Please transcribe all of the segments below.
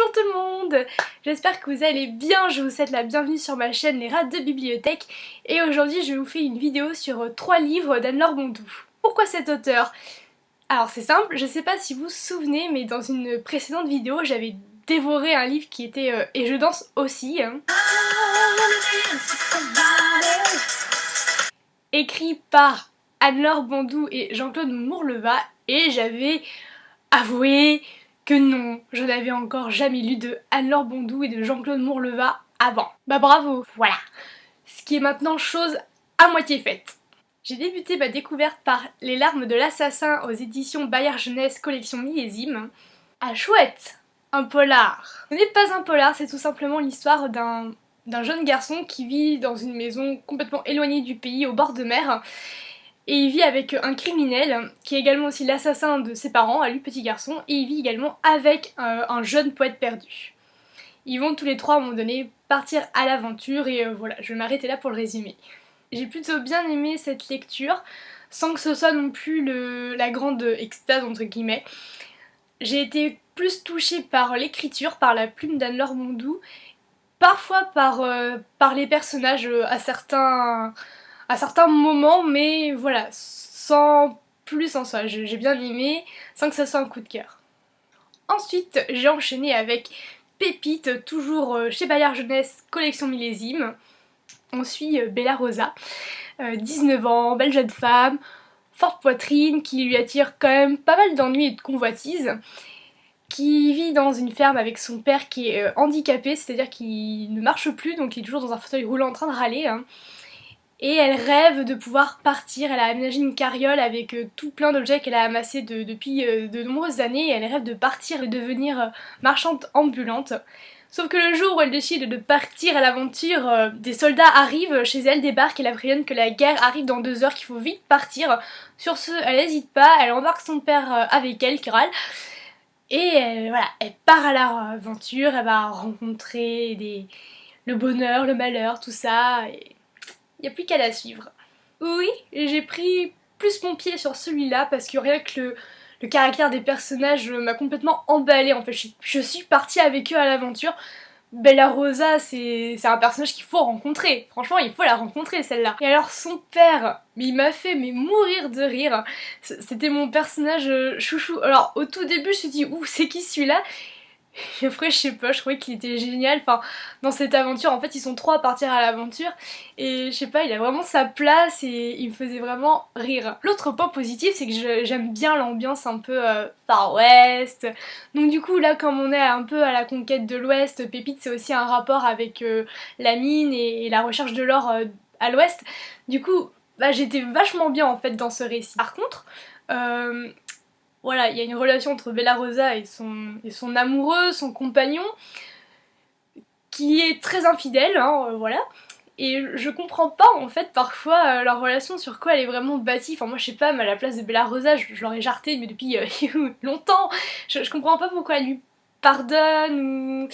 Bonjour tout le monde, j'espère que vous allez bien, je vous souhaite la bienvenue sur ma chaîne Les Rats de Bibliothèque et aujourd'hui je vais vous faire une vidéo sur 3 livres d'Anne-Laure Bondou. Pourquoi cet auteur? Alors c'est simple, je sais pas si vous vous souvenez mais dans une précédente vidéo j'avais dévoré un livre qui était Et je danse aussi, écrit par Anne-Laure Bondou et Jean-Claude Mourleva et j'avais avoué que non, je n'avais encore jamais lu de Anne-Laure Bondou et de Jean-Claude Mourleva avant. Bah bravo, voilà. Ce qui est maintenant chose à moitié faite. J'ai débuté ma découverte par Les larmes de l'assassin aux éditions Bayard Jeunesse collection Millésime. Ah chouette, un polar. Ce n'est pas un polar, c'est tout simplement l'histoire d'un jeune garçon qui vit dans une maison complètement éloignée du pays au bord de mer. Et il vit avec un criminel, qui est également aussi l'assassin de ses parents, à lui petit garçon, et il vit également avec un jeune poète perdu. Ils vont tous les trois à un moment donné partir à l'aventure, et voilà, je vais m'arrêter là pour le résumer. J'ai plutôt bien aimé cette lecture, sans que ce soit non plus la grande extase entre guillemets. J'ai été plus touchée par l'écriture, par la plume d'Anne-Laure Bondou, parfois par les personnages à certains moments, mais voilà, sans plus en soi, j'ai bien aimé, sans que ça soit un coup de cœur. Ensuite, j'ai enchaîné avec Pépite, toujours chez Bayard Jeunesse, collection Millésime. On suit Bella Rosa, 19 ans, belle jeune femme, forte poitrine, qui lui attire quand même pas mal d'ennuis et de convoitises, qui vit dans une ferme avec son père qui est handicapé, c'est-à-dire qu'il ne marche plus, donc il est toujours dans un fauteuil roulant en train de râler, hein. Et elle rêve de pouvoir partir, elle a aménagé une carriole avec tout plein d'objets qu'elle a amassés depuis de nombreuses années et elle rêve de partir et devenir marchande ambulante. Sauf que le jour où elle décide de partir à l'aventure, des soldats arrivent chez elle, débarquent et la préviennent que la guerre arrive dans 2 heures, qu'il faut vite partir. Sur ce, elle n'hésite pas, elle embarque son père avec elle, qui râle, et voilà, elle part à l'aventure, elle va rencontrer le bonheur, le malheur, tout ça. Et il n'y a plus qu'à la suivre. Oui, j'ai pris plus mon pied sur celui-là parce que rien que le caractère des personnages m'a complètement emballée. En fait, je suis partie avec eux à l'aventure. Bella Rosa, c'est un personnage qu'il faut rencontrer. Franchement, il faut la rencontrer celle-là. Et alors son père, mais il m'a fait mourir de rire. C'était mon personnage chouchou. Alors au tout début, je me suis dit, ouh, c'est qui celui-là? Et après, je sais pas, je trouvais qu'il était génial. Enfin, dans cette aventure, en fait, ils sont 3 à partir à l'aventure. Et je sais pas, il a vraiment sa place et il me faisait vraiment rire. L'autre point positif, c'est que j'aime bien l'ambiance un peu Far West. Donc du coup, là, comme on est un peu à la conquête de l'Ouest, Pépite, c'est aussi un rapport avec la mine et la recherche de l'or à l'Ouest. Du coup, bah, j'étais vachement bien, en fait, dans ce récit. Par contre, voilà, il y a une relation entre Bella Rosa et son amoureux, son compagnon, qui est très infidèle, hein, voilà. Et je comprends pas en fait parfois leur relation sur quoi elle est vraiment bâtie. Enfin moi je sais pas, mais à la place de Bella Rosa, je l'aurais jarté mais depuis longtemps. Je comprends pas pourquoi elle lui pardonne ou...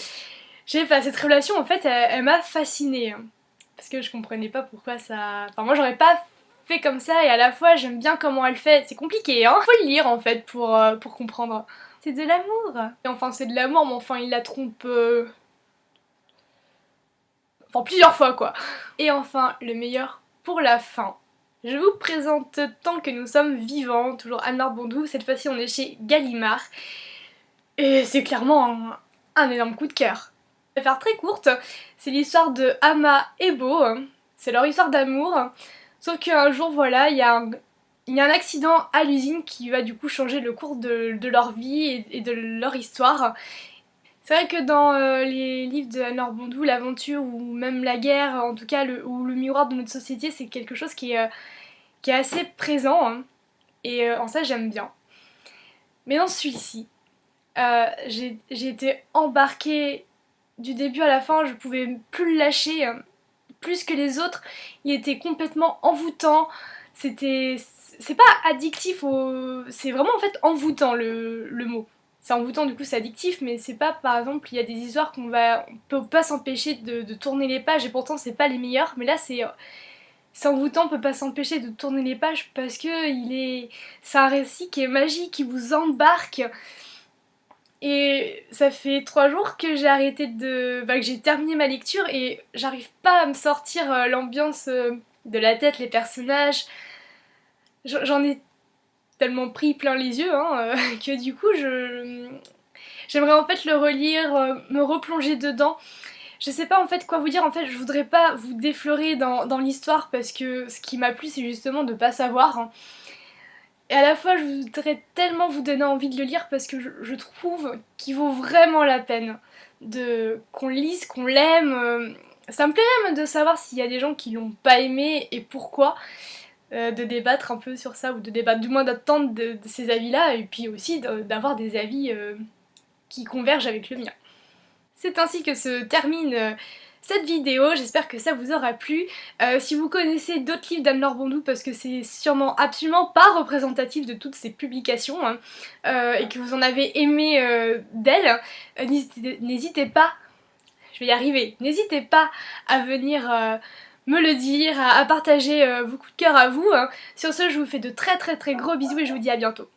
Je sais pas, cette relation en fait elle m'a fascinée. Hein, parce que je comprenais pas pourquoi ça... Enfin moi j'aurais pas fait comme ça et à la fois j'aime bien comment elle fait. C'est compliqué hein, faut le lire en fait pour comprendre. C'est de l'amour. Et enfin c'est de l'amour mais enfin il la trompe... Enfin plusieurs fois quoi. Et enfin le meilleur pour la fin. Je vous présente Tant que nous sommes vivants, toujours Anne-Laure Bondou, cette fois-ci on est chez Gallimard. Et c'est clairement un énorme coup de cœur. Je vais faire très courte, c'est l'histoire de Ama et Beau, c'est leur histoire d'amour. Sauf qu'un jour voilà, il y a un accident à l'usine qui va du coup changer le cours de leur vie et de leur histoire. C'est vrai que dans les livres de Anne-Laure Bondou, l'aventure ou même la guerre, en tout cas ou le miroir de notre société, c'est quelque chose qui est assez présent, hein, et en ça j'aime bien. Mais dans celui-ci, j'ai été embarquée du début à la fin, je pouvais plus le lâcher, hein, plus que les autres, il était complètement envoûtant, c'est pas addictif, c'est vraiment en fait envoûtant le mot. C'est envoûtant, du coup c'est addictif, mais c'est pas, par exemple, il y a des histoires on peut pas s'empêcher de tourner les pages, et pourtant c'est pas les meilleures, mais là c'est envoûtant, on peut pas s'empêcher de tourner les pages parce que c'est un récit qui est magique, qui vous embarque, Et ça fait 3 jours que j'ai arrêté que j'ai terminé ma lecture et j'arrive pas à me sortir l'ambiance de la tête, les personnages. J'en ai tellement pris plein les yeux que du coup j'aimerais en fait le relire, me replonger dedans. Je sais pas en fait quoi vous dire, en fait je voudrais pas vous déflorer dans l'histoire parce que ce qui m'a plu c'est justement de pas savoir. Et à la fois je voudrais tellement vous donner envie de le lire parce que je trouve qu'il vaut vraiment la peine qu'on le lise, qu'on l'aime. Ça me plairait même de savoir s'il y a des gens qui l'ont pas aimé et pourquoi. De débattre un peu sur ça, ou de débattre, du moins d'attendre de ces avis-là, et puis aussi d'avoir des avis qui convergent avec le mien. C'est ainsi que se termine cette vidéo, j'espère que ça vous aura plu. Si vous connaissez d'autres livres d'Anne-Laure Bondou, parce que c'est sûrement absolument pas représentatif de toutes ces publications, et que vous en avez aimé d'elle, n'hésitez pas, je vais y arriver, n'hésitez pas à venir me le dire, à partager vos coups de cœur à vous. Sur ce, je vous fais de très gros bisous et je vous dis à bientôt.